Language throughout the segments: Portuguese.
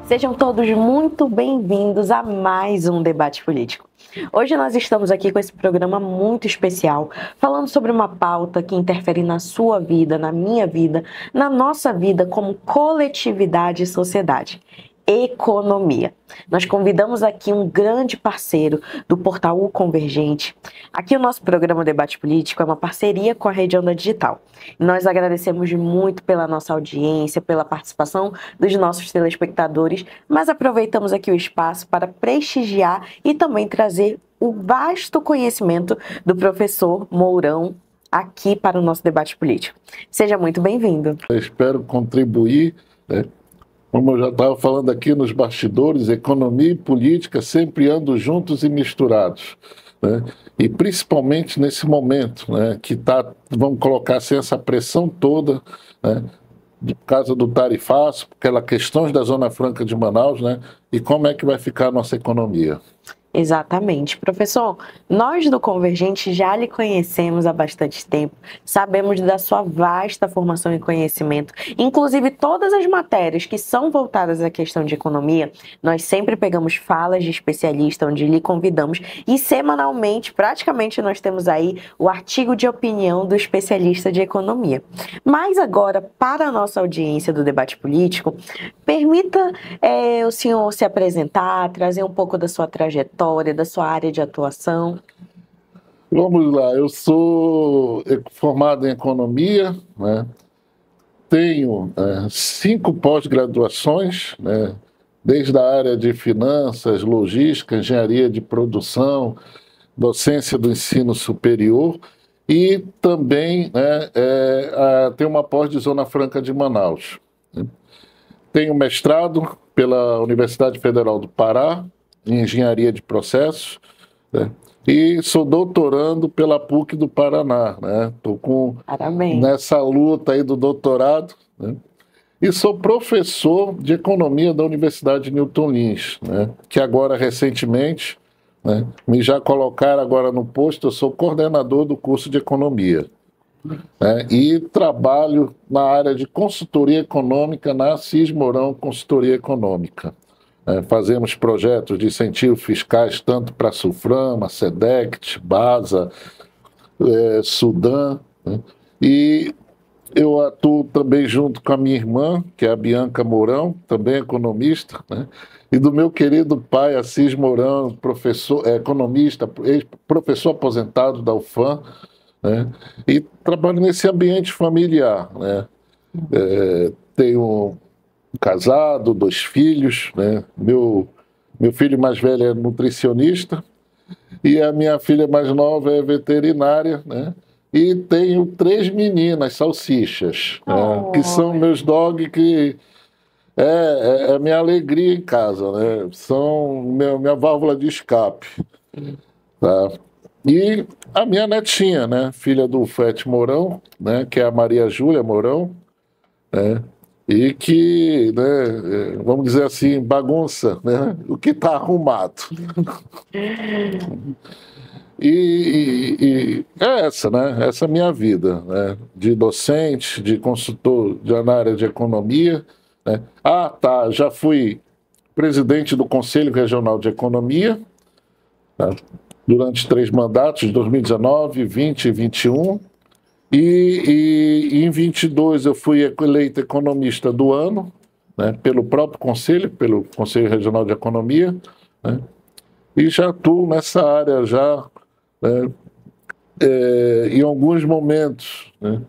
Sejam todos muito bem-vindos a mais um debate político. Hoje nós estamos aqui com esse programa muito especial, falando sobre uma pauta que interfere na sua vida, na minha vida, na nossa vida como coletividade e sociedade. Economia. Nós convidamos aqui um grande parceiro do portal O Convergente. Aqui o nosso programa Debate Político é uma parceria com a Rede Onda Digital. Nós agradecemos muito pela nossa audiência, pela participação dos nossos telespectadores, mas aproveitamos aqui o espaço para prestigiar e também trazer o vasto conhecimento do professor Mourão aqui para o nosso debate político. Seja muito bem-vindo. Eu espero contribuir, né? Como eu já estava falando aqui nos bastidores, economia e política sempre andam juntos e misturados, né? E principalmente nesse momento, né, que está, vamos colocar assim, essa pressão toda, né, por causa do tarifaço, aquelas questões da Zona Franca de Manaus, né, e como é que vai ficar a nossa economia. Exatamente. Professor, nós do Convergente já lhe conhecemos há bastante tempo, sabemos da sua vasta formação e conhecimento, inclusive todas as matérias que são voltadas à questão de economia, nós sempre pegamos falas de especialista onde lhe convidamos e semanalmente, praticamente, nós temos aí o artigo de opinião do especialista de economia. Mas agora, para a nossa audiência do debate político, permita o senhor se apresentar, trazer um pouco da sua trajetória, da sua área de atuação. Vamos lá, eu sou formado em economia, né? Tenho 5 pós-graduações, né? Desde a área de finanças, logística, engenharia de produção, docência do ensino superior e também, né, tenho uma pós de Zona Franca de Manaus. Tenho mestrado pela Universidade Federal do Pará, em engenharia de processos, né? E sou doutorando pela PUC do Paraná, né? Estou nessa luta aí do doutorado, né? E sou professor de economia da Universidade Newton Lins, né? Que agora, recentemente, né, me já colocaram agora no posto, eu sou coordenador do curso de economia. E trabalho na área de consultoria econômica na Assis Mourão Consultoria Econômica. Fazemos projetos de incentivo fiscais tanto para a Sulframa, SEDECT, BASA, Sudam, né? E eu atuo também junto com a minha irmã, que é a Bianca Mourão, também economista, né? E do meu querido pai, Assis Mourão, professor, economista, professor aposentado da UFAM, né? E trabalho nesse ambiente familiar, né? Tenho casado, 2 filhos, né? Meu filho mais velho é nutricionista e a minha filha mais nova é veterinária, né? E tenho 3 meninas salsichas, né? Que são meus dogs, que é minha alegria em casa, né? São minha válvula de escape, tá? E a minha netinha, né? Filha do Fete Mourão, né? Que é a Maria Júlia Mourão, né? E que, né, vamos dizer assim, bagunça, né, o que está arrumado. E é essa, né? Essa é a minha vida, né? De docente, de consultor na área de economia, né? Já fui presidente do Conselho Regional de Economia, né, durante 3 mandatos, 2019, 20 e 21. E em 22 eu fui eleito economista do ano, né, pelo próprio Conselho, pelo Conselho Regional de Economia, né, e já atuo nessa área já, né, em alguns momentos, né,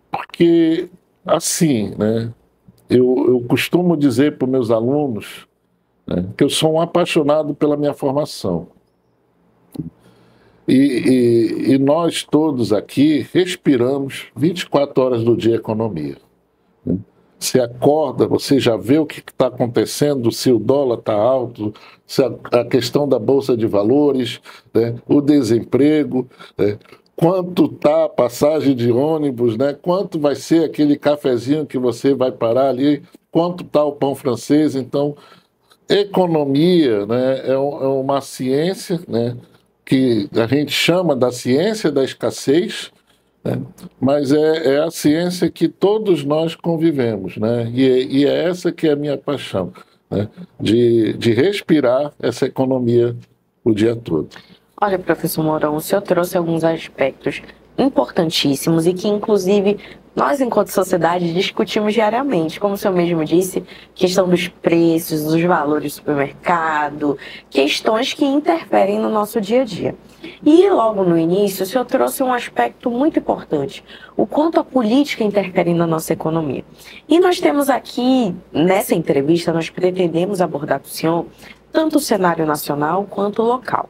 porque assim, né, eu costumo dizer para os meus alunos, né, que eu sou um apaixonado pela minha formação. E nós todos aqui respiramos 24 horas do dia economia. Você acorda, você já vê o que está acontecendo, se o dólar está alto, se a questão da Bolsa de Valores, né, o desemprego, né, quanto está a passagem de ônibus, né, quanto vai ser aquele cafezinho que você vai parar ali, quanto está o pão francês. Então, economia, né, é uma ciência, né, que a gente chama da ciência da escassez, né? Mas é a ciência que todos nós convivemos, né? E é essa que é a minha paixão. né, de respirar essa economia o dia todo. Olha, professor Mourão, o senhor trouxe alguns aspectos importantíssimos e que, inclusive, nós, enquanto sociedade, discutimos diariamente. Como o senhor mesmo disse, questão dos preços, dos valores do supermercado, questões que interferem no nosso dia a dia. E logo no início, o senhor trouxe um aspecto muito importante, o quanto a política interfere na nossa economia. E nós temos aqui, nessa entrevista, nós pretendemos abordar com o senhor tanto o cenário nacional quanto o local.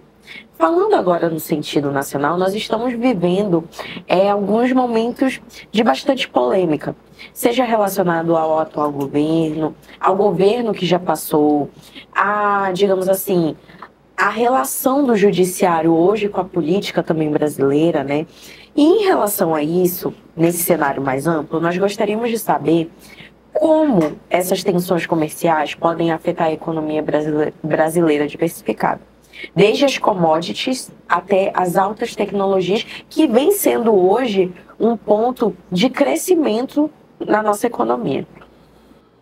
Falando agora no sentido nacional, nós estamos vivendo alguns momentos de bastante polêmica, seja relacionado ao atual governo, ao governo que já passou, digamos assim, a relação do judiciário hoje com a política também brasileira, né? E em relação a isso, nesse cenário mais amplo, nós gostaríamos de saber como essas tensões comerciais podem afetar a economia brasileira diversificada. Desde as commodities até as altas tecnologias, que vem sendo hoje um ponto de crescimento na nossa economia.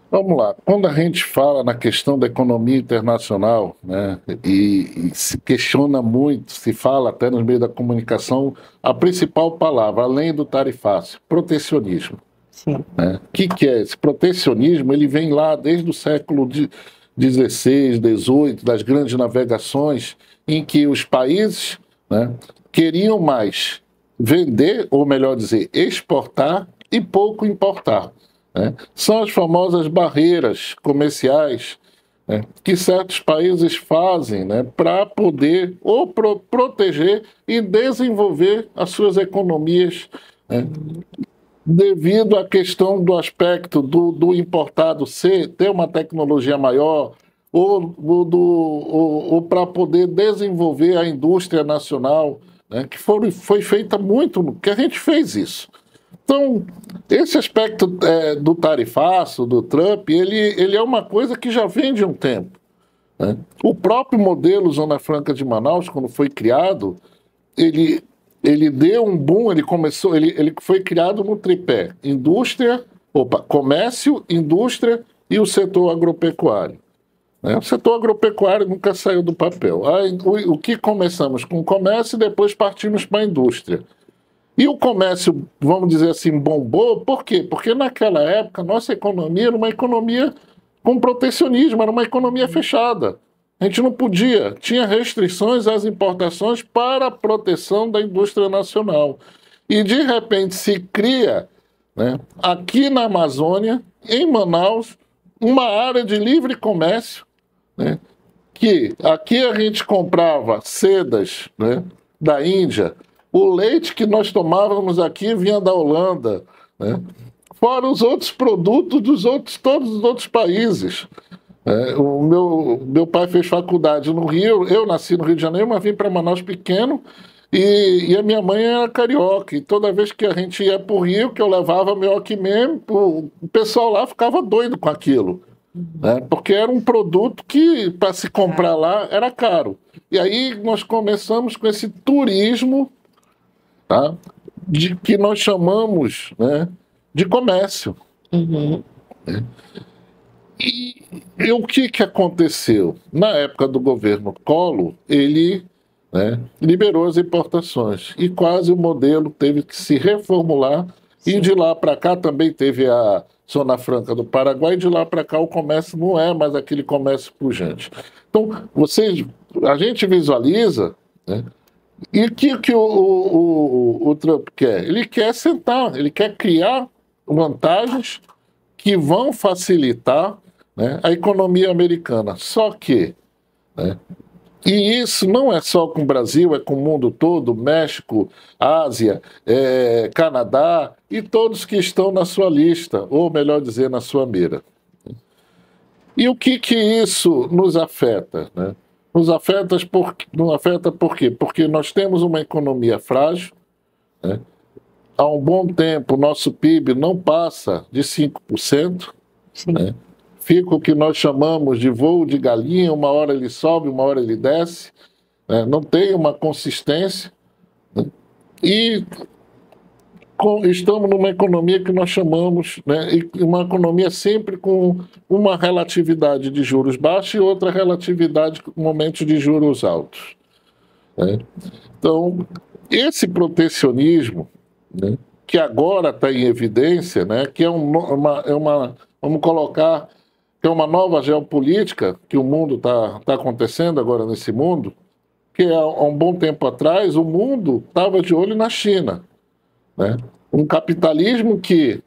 Vamos lá, quando a gente fala na questão da economia internacional, né, e se questiona muito, se fala até nos meios da comunicação, a principal palavra, além do tarifácio, protecionismo. Sim. Né? O que é esse protecionismo? Ele vem lá desde o século XVI, XVIII, das grandes navegações, em que os países, né, queriam mais vender, ou melhor dizer, exportar e pouco importar. Né? São as famosas barreiras comerciais, né, que certos países fazem, né, para poder ou proteger e desenvolver as suas economias, né, devido à questão do aspecto do importado ter uma tecnologia maior, ou para poder desenvolver a indústria nacional, né, que foi feita muito, que a gente fez isso. Então, esse aspecto do tarifaço, do Trump, ele é uma coisa que já vem de um tempo. Né? O próprio modelo Zona Franca de Manaus, quando foi criado, ele deu um boom, ele foi criado no tripé: comércio, indústria e o setor agropecuário. Né? O setor agropecuário nunca saiu do papel. O que começamos com o comércio e depois partimos para a indústria. E o comércio, vamos dizer assim, bombou. Por quê? Porque naquela época nossa economia era uma economia com protecionismo, era uma economia fechada. A gente não podia, tinha restrições às importações para a proteção da indústria nacional. E, de repente, se cria, né, aqui na Amazônia, em Manaus, uma área de livre comércio, né, que aqui a gente comprava sedas, né, da Índia, o leite que nós tomávamos aqui vinha da Holanda, né, fora os outros produtos todos os outros países. O meu pai fez faculdade no Rio, eu nasci no Rio de Janeiro, mas vim para Manaus pequeno, e a minha mãe era carioca, e toda vez que a gente ia para o Rio, que eu levava meu Alckmin, o pessoal lá ficava doido com aquilo, né? Porque era um produto que, para se comprar lá, era caro. E aí nós começamos com esse turismo, tá? Que nós chamamos, né, de comércio. Uhum. Né? E o que aconteceu? Na época do governo Collor, ele, né, liberou as importações e quase o modelo teve que se reformular. Sim. E de lá para cá também teve a Zona Franca do Paraguai, e de lá para cá o comércio não é mais aquele comércio pujante. Então, a gente visualiza, né, e o que o Trump quer? Ele quer sentar, ele quer criar vantagens que vão facilitar, né, a economia americana. Só que, né, e isso não é só com o Brasil, é com o mundo todo, México, Ásia, Canadá e todos que estão na sua lista, ou melhor dizer, na sua mira. E o que isso nos afeta? Né? Nos afeta por quê? Porque nós temos uma economia frágil, né? Há um bom tempo o nosso PIB não passa de 5%, né? Fica o que nós chamamos de voo de galinha, uma hora ele sobe, uma hora ele desce, né? Não tem uma consistência, né? E estamos numa economia que nós chamamos, né, uma economia sempre com uma relatividade de juros baixos e outra relatividade com momentos de juros altos, né? Então, esse protecionismo, né, que agora está em evidência, né, que vamos colocar, que é uma nova geopolítica que o mundo está acontecendo agora nesse mundo, que há um bom tempo atrás o mundo estava de olho na China, né? Um capitalismo que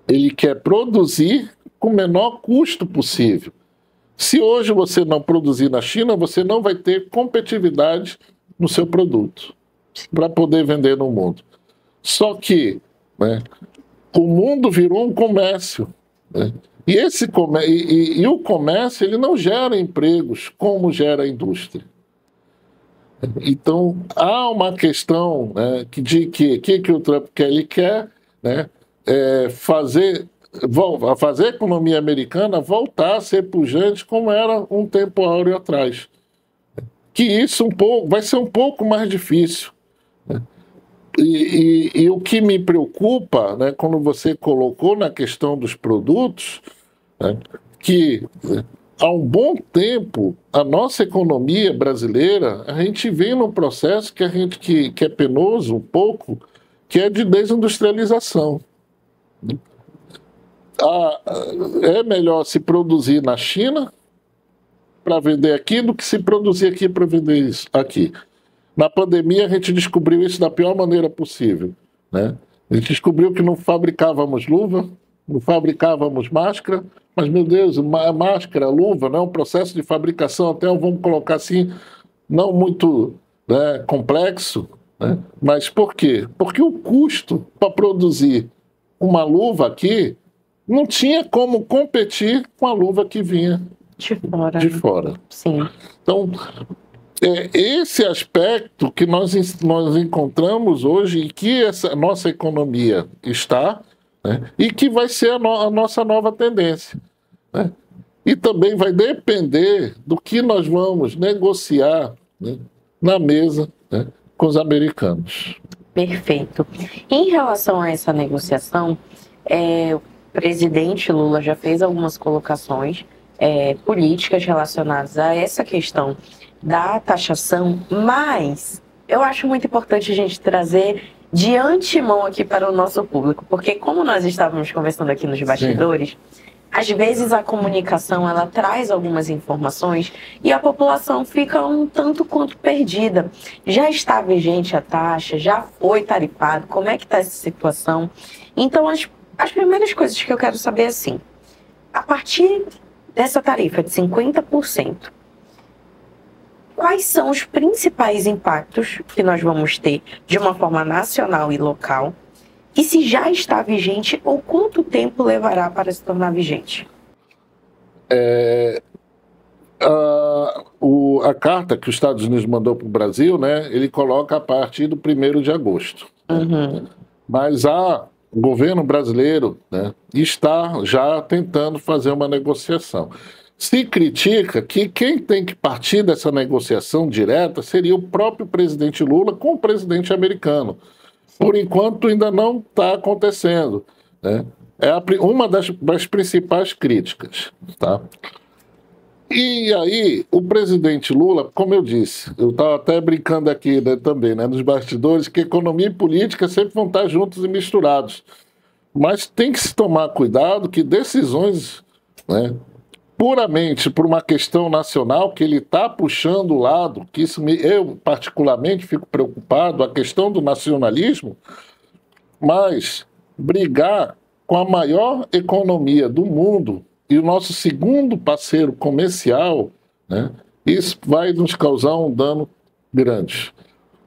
ele quer produzir com o menor custo possível. Se hoje você não produzir na China, você não vai ter competitividade no seu produto para poder vender no mundo. Só que, né, o mundo virou um comércio, né? E o comércio ele não gera empregos como gera a indústria. Então, há uma questão, né, de que o Trump quer, ele quer, né, fazer a economia americana voltar a ser pujante como era um tempo áureo atrás. Que isso vai ser um pouco mais difícil, né? E o que me preocupa, né, quando você colocou na questão dos produtos, né, que há um bom tempo, a nossa economia brasileira, a gente vem num processo que é penoso um pouco, que é de desindustrialização. É melhor se produzir na China para vender aqui do que se produzir aqui para vender isso aqui. Na pandemia, a gente descobriu isso da pior maneira possível, né? A gente descobriu que não fabricávamos luva, não fabricávamos máscara, mas, meu Deus, máscara, luva, não é um processo de fabricação, até vamos colocar assim, não muito, né, complexo, né? Mas por quê? Porque o custo para produzir uma luva aqui não tinha como competir com a luva que vinha de fora. Sim. Então, é esse aspecto que nós encontramos hoje e que essa nossa economia está, né, e que vai ser a nossa nova tendência, né? E também vai depender do que nós vamos negociar, né, na mesa, né, com os americanos. Perfeito. Em relação a essa negociação, o presidente Lula já fez algumas colocações políticas relacionadas a essa questão da taxação, mas eu acho muito importante a gente trazer de antemão aqui para o nosso público, porque como nós estávamos conversando aqui nos bastidores, às vezes a comunicação ela traz algumas informações e a população fica um tanto quanto perdida. Já está vigente a taxa, já foi tarifado, como é que está essa situação? Então as primeiras coisas que eu quero saber é assim, a partir dessa tarifa de 50%, quais são os principais impactos que nós vamos ter de uma forma nacional e local? E se já está vigente ou quanto tempo levará para se tornar vigente? A carta que os Estados Unidos mandou para o Brasil, né, ele coloca a partir do 1º de agosto. Uhum. Mas o governo brasileiro, né, está já tentando fazer uma negociação. Se critica que quem tem que partir dessa negociação direta seria o próprio presidente Lula com o presidente americano. Por enquanto ainda não está acontecendo, né? É uma das principais críticas, tá? E aí, o presidente Lula, como eu disse, eu estava até brincando aqui, né, também, né, nos bastidores, que economia e política sempre vão estar juntos e misturados. Mas tem que se tomar cuidado que decisões, né, puramente por uma questão nacional, que ele está puxando o lado, que eu particularmente fico preocupado, a questão do nacionalismo, mas brigar com a maior economia do mundo e o nosso segundo parceiro comercial, né, isso vai nos causar um dano grande,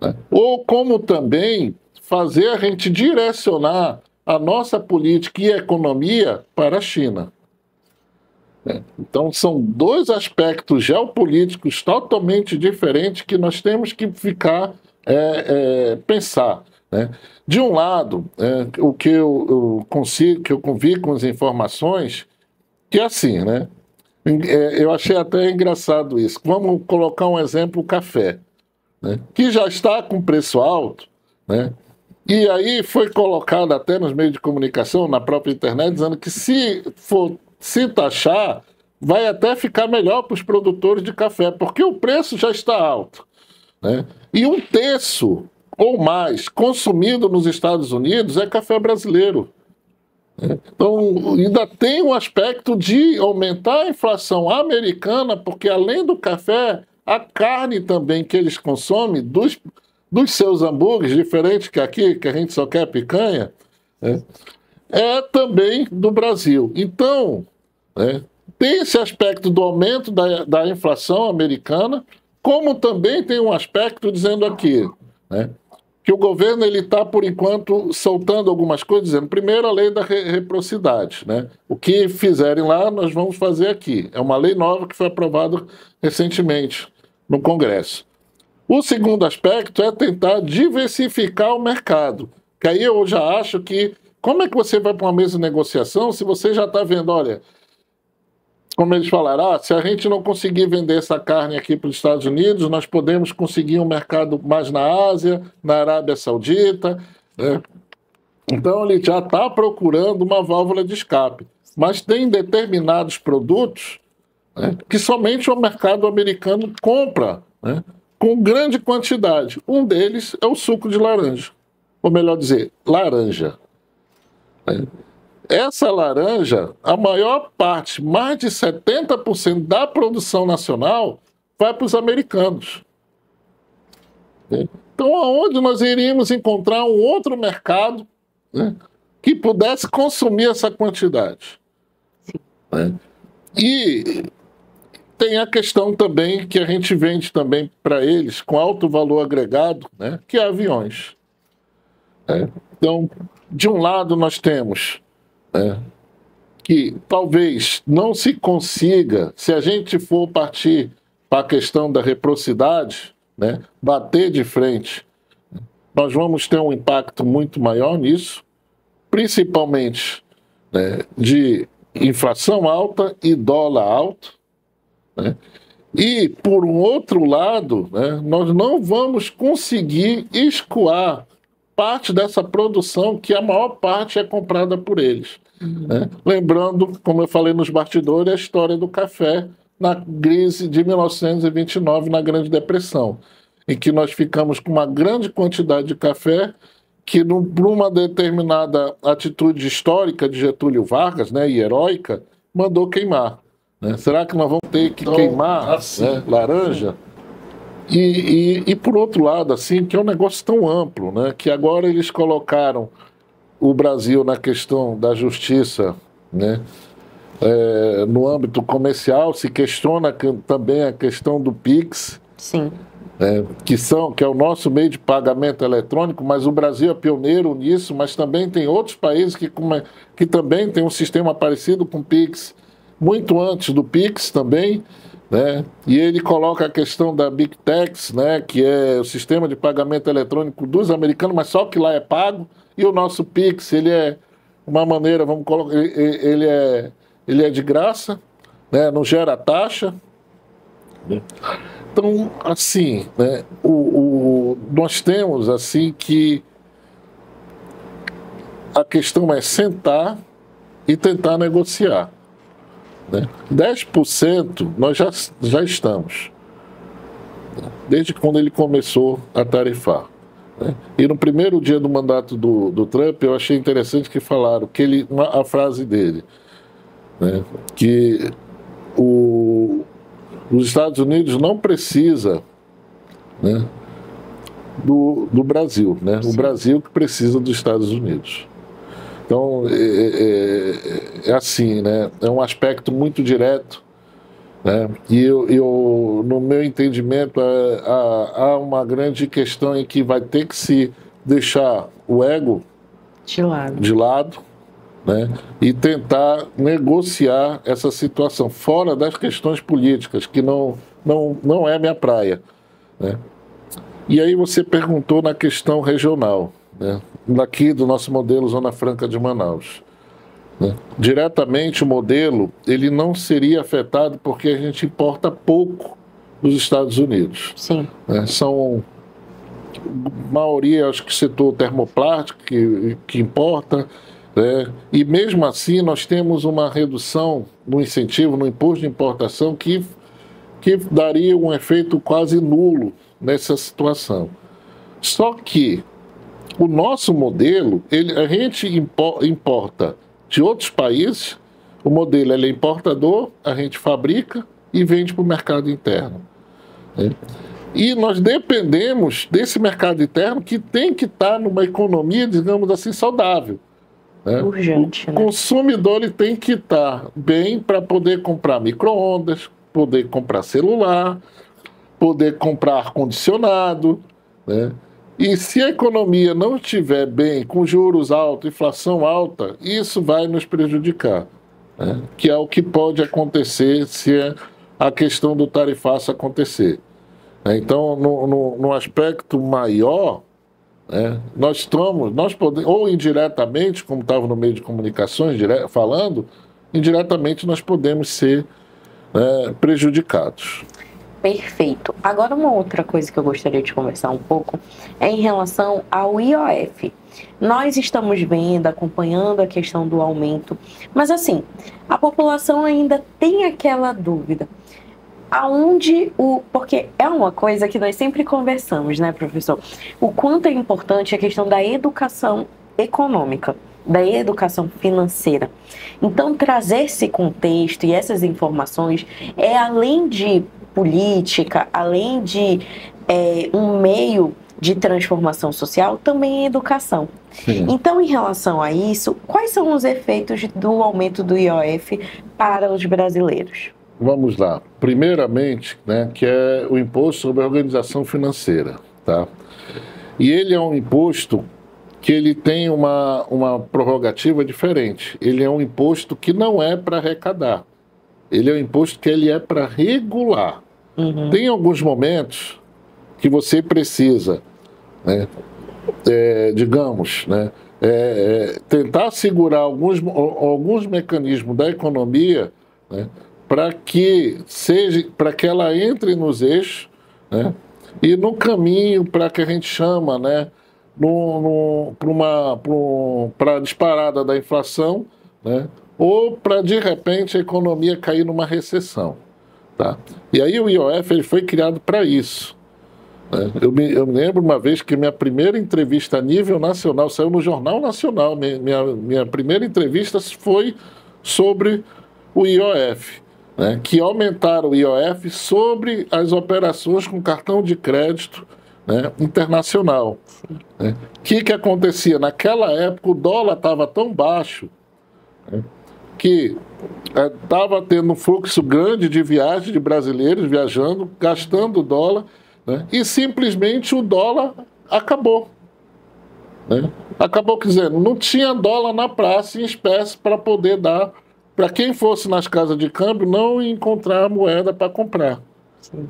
né? Ou como também fazer a gente direcionar a nossa política e economia para a China. Então, são dois aspectos geopolíticos totalmente diferentes que nós temos que pensar, né? De um lado, o que eu consigo, que eu convido com as informações, que é assim, né? Eu achei até engraçado isso. Vamos colocar um exemplo, o café, né, que já está com preço alto, né? E aí foi colocado até nos meios de comunicação, na própria internet, dizendo que se taxar, vai até ficar melhor para os produtores de café, porque o preço já está alto, né? E 1/3 ou mais consumido nos Estados Unidos é café brasileiro. Então, ainda tem um aspecto de aumentar a inflação americana, porque além do café, a carne também que eles consomem dos seus hambúrgueres, diferente que aqui, que a gente só quer picanha, né, é também do Brasil. Então, né, tem esse aspecto do aumento da inflação americana, como também tem um aspecto dizendo aqui, né, que o governo está, por enquanto, soltando algumas coisas, dizendo, primeiro, a lei da reciprocidade, né? O que fizerem lá, nós vamos fazer aqui. É uma lei nova que foi aprovada recentemente no Congresso. O segundo aspecto é tentar diversificar o mercado, que aí eu já acho que, como é que você vai para uma mesa de negociação se você já está vendo, olha, como eles falaram, se a gente não conseguir vender essa carne aqui para os Estados Unidos, nós podemos conseguir um mercado mais na Ásia, na Arábia Saudita, né? Então ele já está procurando uma válvula de escape. Mas tem determinados produtos, né, que somente o mercado americano compra, né, com grande quantidade. Um deles é o suco de laranja, ou melhor dizer, laranja. Essa laranja, a maior parte, mais de 70% da produção nacional, vai para os americanos. Então, aonde nós iríamos encontrar um outro mercado, né, que pudesse consumir essa quantidade? Né? E tem a questão também que a gente vende também para eles com alto valor agregado, né, que é aviões. Então, de um lado nós temos que talvez não se consiga, se a gente for partir para a questão da reciprocidade, né, bater de frente, nós vamos ter um impacto muito maior nisso, principalmente, né, de inflação alta e dólar alto, né? E, por um outro lado, né, nós não vamos conseguir escoar parte dessa produção, que a maior parte é comprada por eles. Né? Lembrando, como eu falei nos bastidores, a história do café na crise de 1929, na Grande Depressão, em que nós ficamos com uma grande quantidade de café que, por uma determinada atitude histórica de Getúlio Vargas, né, e heróica, mandou queimar. Né? Será que nós vamos ter que queimar, né, laranja? E por outro lado, assim, que é um negócio tão amplo, né, que agora eles colocaram o Brasil na questão da justiça, né, no âmbito comercial, se questiona também a questão do PIX. Sim. Que é o nosso meio de pagamento eletrônico, mas o Brasil é pioneiro nisso, mas também tem outros países que também têm um sistema parecido com o PIX, muito antes do PIX também, né? E ele coloca a questão da Big Techs, né, que é o sistema de pagamento eletrônico dos americanos, mas só que lá é pago, e o nosso PIX, ele é uma maneira, vamos colocar, ele é de graça, né, não gera taxa. Então, assim, né, nós temos assim que a questão é sentar e tentar negociar. Né? 10% nós já estamos, desde quando ele começou a tarifar. Né? E no primeiro dia do mandato do Trump, eu achei interessante que falaram, a frase dele, né, que os Estados Unidos não precisa, né, do Brasil, né? O Brasil que precisa dos Estados Unidos. Então, é assim, né? É um aspecto muito direto, né? E no meu entendimento, há uma grande questão em que vai ter que se deixar o ego de lado, né, e tentar negociar essa situação, fora das questões políticas, que não é minha praia. Né? E aí você perguntou na questão regional, né, daqui do nosso modelo Zona Franca de Manaus. Né? Diretamente o modelo ele não seria afetado porque a gente importa pouco dos Estados Unidos. Sim. Né? São maioria, acho que setor termoplástico que importa, né? E mesmo assim nós temos uma redução no incentivo, no imposto de importação que daria um efeito quase nulo nessa situação. Só que o nosso modelo, a gente importa de outros países, o modelo ele é importador, a gente fabrica e vende para o mercado interno, né? E nós dependemos desse mercado interno que tem que estar numa economia, digamos assim, saudável, né? Urgente, né? O consumidor ele tem que estar bem para poder comprar micro-ondas, poder comprar celular, poder comprar ar-condicionado, né? E se a economia não estiver bem, com juros altos, inflação alta, isso vai nos prejudicar, né? Que é o que pode acontecer se a questão do tarifaço acontecer. Então, no aspecto maior, né, nós podemos, ou indiretamente, como estava no meio de comunicações falando, indiretamente nós podemos ser prejudicados. Perfeito. Agora, uma outra coisa que eu gostaria de conversar um pouco é em relação ao IOF. Nós estamos vendo, acompanhando a questão do aumento, mas assim, a população ainda tem aquela dúvida. Porque é uma coisa que nós sempre conversamos, né, professor? O quanto é importante a questão da educação econômica, da educação financeira. Então, trazer esse contexto e essas informações é além de política, além de um meio de transformação social, também é educação. Sim. Então, em relação a isso, quais são os efeitos do aumento do IOF para os brasileiros? Vamos lá. Primeiramente, né, que é o imposto sobre a organização financeira, tá? E ele é um imposto que ele tem uma prerrogativa diferente. Ele é um imposto que não é para arrecadar. Ele é um imposto que ele é para regular. Uhum. Tem alguns momentos que você precisa, né, digamos, né, tentar segurar alguns mecanismos da economia, né, para que ela entre nos eixos, né, e no caminho para que a gente chama, né, para a disparada da inflação, né, ou para, de repente, a economia cair numa recessão. Tá? E aí o IOF ele foi criado para isso. Né? Eu me lembro uma vez que minha primeira entrevista a nível nacional saiu no Jornal Nacional. Minha primeira entrevista foi sobre o IOF, né? Que aumentaram o IOF sobre as operações com cartão de crédito, né, internacional. Né? O que acontecia? Naquela época o dólar estava tão baixo, né, que estava tendo um fluxo grande de viagens de brasileiros viajando, gastando dólar, né, e simplesmente o dólar acabou. Né? Acabou, quer dizer, não tinha dólar na praça em espécie para poder dar para quem fosse nas casas de câmbio não encontrar moeda para comprar. Sim.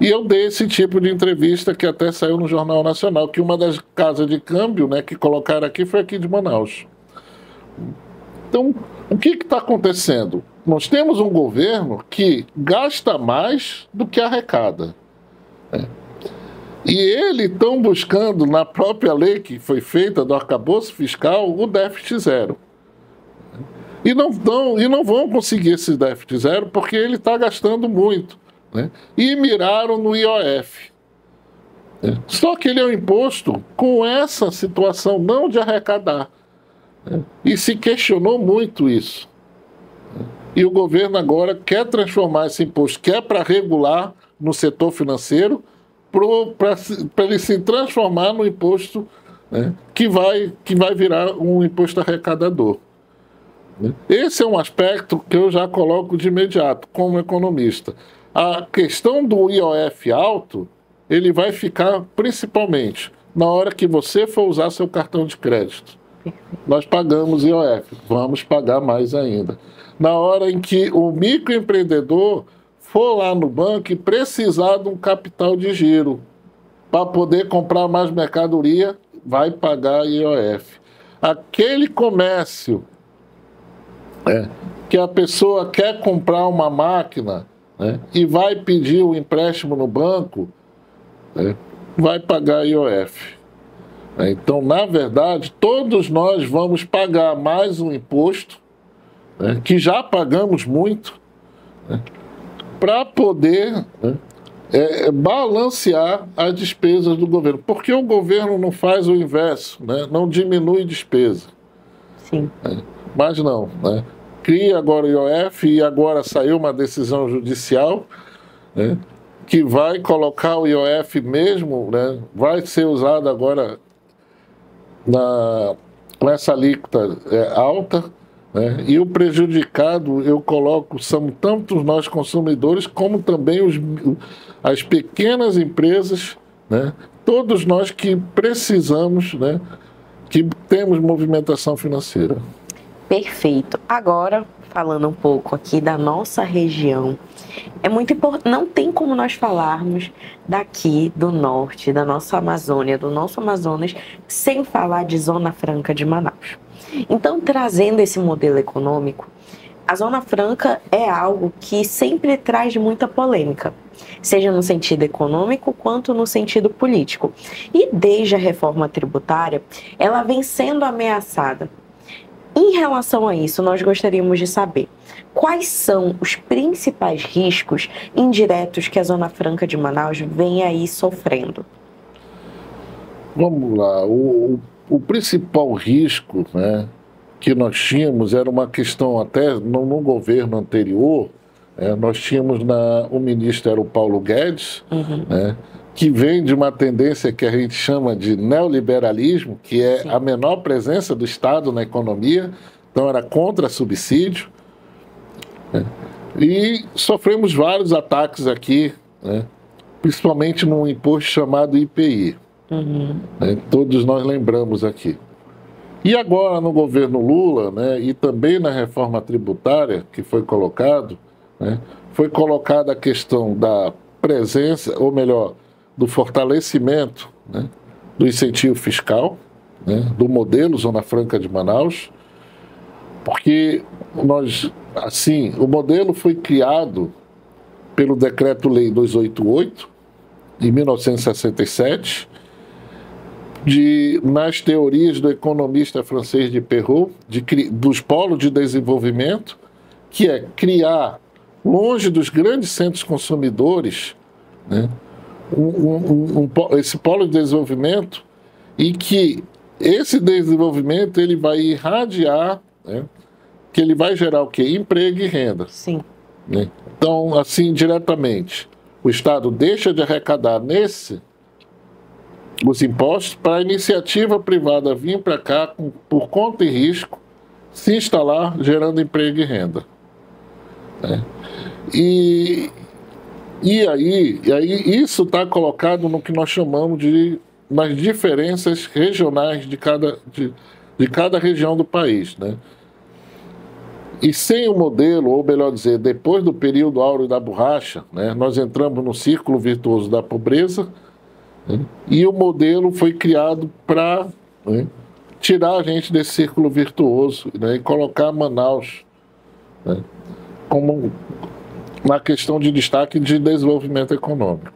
E eu dei esse tipo de entrevista que até saiu no Jornal Nacional, que uma das casas de câmbio, né, que colocaram aqui foi aqui de Manaus. Então, o que está acontecendo? Nós temos um governo que gasta mais do que arrecada. E eles estão buscando, na própria lei que foi feita do arcabouço fiscal, o déficit zero. E não vão conseguir esse déficit zero porque ele está gastando muito. Né? E miraram no IOF. Só que ele é um imposto com essa situação não de arrecadar. E se questionou muito isso. E o governo agora quer transformar esse imposto, que é para regular no setor financeiro, para ele se transformar no imposto, né, que vai virar um imposto arrecadador. Esse é um aspecto que eu já coloco de imediato, como economista. A questão do IOF alto, ele vai ficar principalmente na hora que você for usar seu cartão de crédito. Nós pagamos IOF, vamos pagar mais ainda. Na hora em que o microempreendedor for lá no banco e precisar de um capital de giro para poder comprar mais mercadoria, vai pagar IOF. Aquele comércio que a pessoa quer comprar uma máquina, né, e vai pedir o empréstimo no banco, vai pagar IOF. Então, na verdade, todos nós vamos pagar mais um imposto, né, que já pagamos muito, né, para poder, né, balancear as despesas do governo. Porque o governo não faz o inverso, né, não diminui despesa. Sim. Mas não, né? Cria agora o IOF e agora saiu uma decisão judicial, né, que vai colocar o IOF mesmo, né, vai ser usado agora com essa alíquota alta, né, e o prejudicado, eu coloco, são tanto nós consumidores como também as pequenas empresas, né, todos nós que precisamos, né, que temos movimentação financeira. Perfeito. Agora, falando um pouco aqui da nossa região, é muito importante, não tem como nós falarmos daqui do norte, da nossa Amazônia, do nosso Amazonas, sem falar de Zona Franca de Manaus. Então, trazendo esse modelo econômico, a Zona Franca é algo que sempre traz muita polêmica, seja no sentido econômico quanto no sentido político. E desde a reforma tributária, ela vem sendo ameaçada. Em relação a isso, nós gostaríamos de saber quais são os principais riscos indiretos que a Zona Franca de Manaus vem aí sofrendo. Vamos lá, o principal risco, né, que nós tínhamos era uma questão até no governo anterior, nós tínhamos o ministro era o Paulo Guedes, né, que vem de uma tendência que a gente chama de neoliberalismo, que é a menor presença do Estado na economia, então era contra subsídio, né, e sofremos vários ataques aqui, né, principalmente num imposto chamado IPI. Né, todos nós lembramos aqui. E agora no governo Lula, né, e também na reforma tributária que foi colocado, né, foi colocada a questão da presença, ou melhor, do fortalecimento, né, do incentivo fiscal, né, do modelo Zona Franca de Manaus, porque o modelo foi criado pelo Decreto-Lei 288, em 1967, nas teorias do economista francês de Perrault, dos polos de desenvolvimento, que é criar, longe dos grandes centros consumidores, né, esse polo de desenvolvimento, e que esse desenvolvimento ele vai irradiar, né, que ele vai gerar o quê? Emprego e renda. Sim. Né? Então, assim, diretamente, o Estado deixa de arrecadar os impostos para a iniciativa privada vir para cá por conta e risco, se instalar, gerando emprego e renda. Né? E aí isso está colocado no que nós chamamos nas diferenças regionais de cada região do país, né? E sem o modelo, ou melhor dizer, depois do período áureo da borracha, né, nós entramos no círculo virtuoso da pobreza, né, e o modelo foi criado para, né, tirar a gente desse círculo virtuoso, né, e colocar Manaus, né, como uma questão de destaque de desenvolvimento econômico.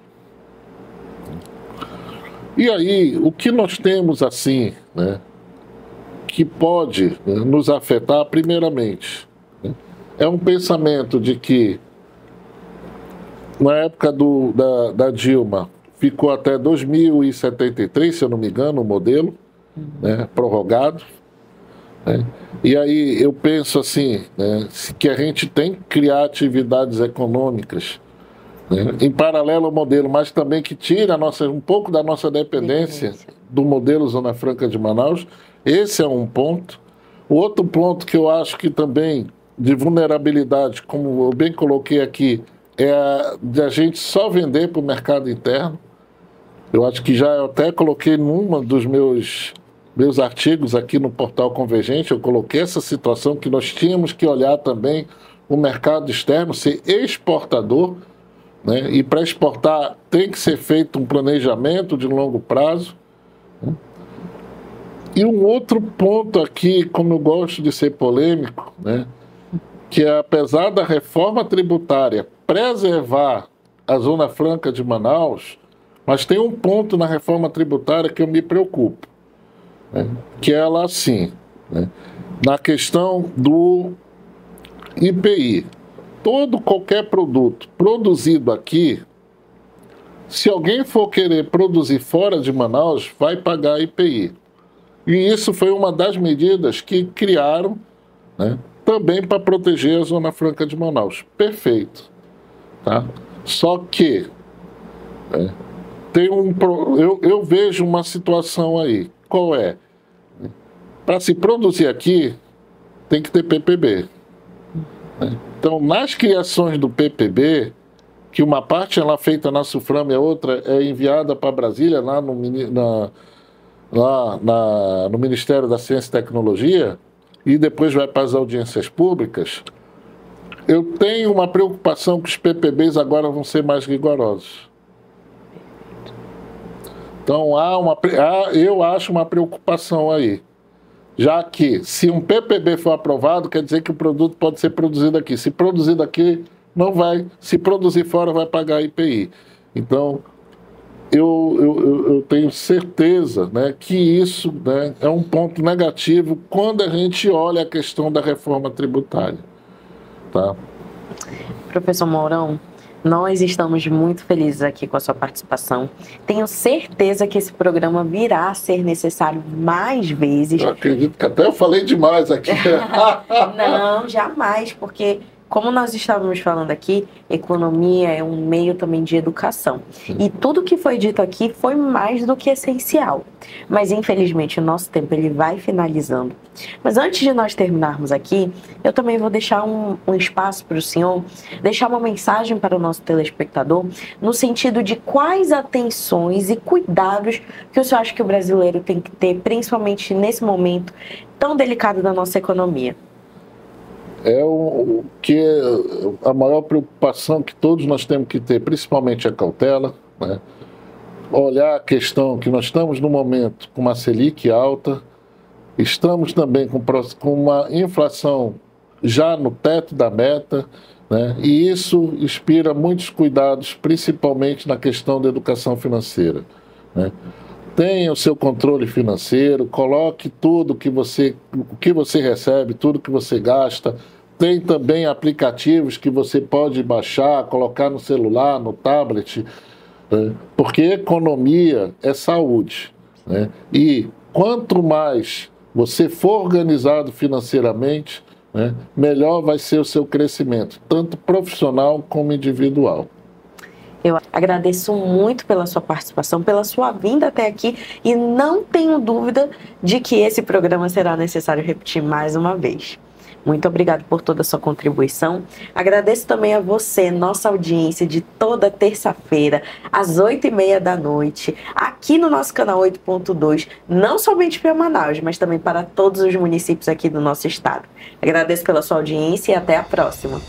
E aí, o que nós temos assim, né, que pode, né, nos afetar, primeiramente, né, é um pensamento de que, na época da Dilma, ficou até 2073, se eu não me engano, o modelo, né, prorrogado. Né? E aí eu penso assim, né, que a gente tem que criar atividades econômicas, né, em paralelo ao modelo, mas também que tira um pouco da nossa dependência do modelo Zona Franca de Manaus. Esse é um ponto. O outro ponto que eu acho que também, de vulnerabilidade, como eu bem coloquei aqui, é de a gente só vender para o mercado interno. Eu acho que eu até coloquei numa dos meus artigos aqui no Portal Convergente, eu coloquei essa situação que nós tínhamos que olhar também o mercado externo, ser exportador, né? E para exportar tem que ser feito um planejamento de longo prazo. Né? E um outro ponto aqui, como eu gosto de ser polêmico, né? Que é, apesar da reforma tributária preservar a Zona Franca de Manaus, Mas tem um ponto na reforma tributária que eu me preocupo, né? Que é ela assim, né? Na questão do IPI. Qualquer produto produzido aqui, se alguém for querer produzir fora de Manaus, vai pagar IPI. E isso foi uma das medidas que criaram, né, também para proteger a Zona Franca de Manaus. Perfeito. Tá? Só que eu vejo uma situação aí. Qual é? Para se produzir aqui, tem que ter PPB. Então, nas criações do PPB, que uma parte ela é feita na SUFRAM e a outra é enviada para Brasília, lá no Ministério da Ciência e Tecnologia, e depois vai para as audiências públicas, eu tenho uma preocupação que os PPBs agora vão ser mais rigorosos. Então, eu acho uma preocupação aí. Já que, se um PPB for aprovado, quer dizer que o produto pode ser produzido aqui. Se produzido aqui, não vai. Se produzir fora, vai pagar IPI. Então, eu tenho certeza, né, que isso, né, é um ponto negativo quando a gente olha a questão da reforma tributária. Tá? Professor Mourão, nós estamos muito felizes aqui com a sua participação. Tenho certeza que esse programa virá a ser necessário mais vezes. Eu acredito que até eu falei demais aqui. Não, jamais, porque, como nós estávamos falando aqui, economia é um meio também de educação. E tudo que foi dito aqui foi mais do que essencial. Mas, infelizmente, o nosso tempo ele vai finalizando. Mas antes de nós terminarmos aqui, eu também vou deixar um espaço para o senhor, deixar uma mensagem para o nosso telespectador, no sentido de quais atenções e cuidados que o senhor acha que o brasileiro tem que ter, principalmente nesse momento tão delicado da nossa economia. A maior preocupação que todos nós temos que ter, principalmente a cautela, né? Olhar a questão que nós estamos no momento com uma Selic alta, estamos também com uma inflação já no teto da meta, né? E isso inspira muitos cuidados, principalmente na questão da educação financeira, né? Tenha o seu controle financeiro, coloque tudo que você recebe, tudo que você gasta. Tem também aplicativos que você pode baixar, colocar no celular, no tablet, né? Porque economia é saúde, né? E quanto mais você for organizado financeiramente, né, melhor vai ser o seu crescimento, tanto profissional como individual. Eu agradeço muito pela sua participação, pela sua vinda até aqui e não tenho dúvida de que esse programa será necessário repetir mais uma vez. Muito obrigado por toda a sua contribuição. Agradeço também a você, nossa audiência de toda terça-feira, às 8h30 da noite, aqui no nosso canal 8.2, não somente para Manaus, mas também para todos os municípios aqui do nosso estado. Agradeço pela sua audiência e até a próxima.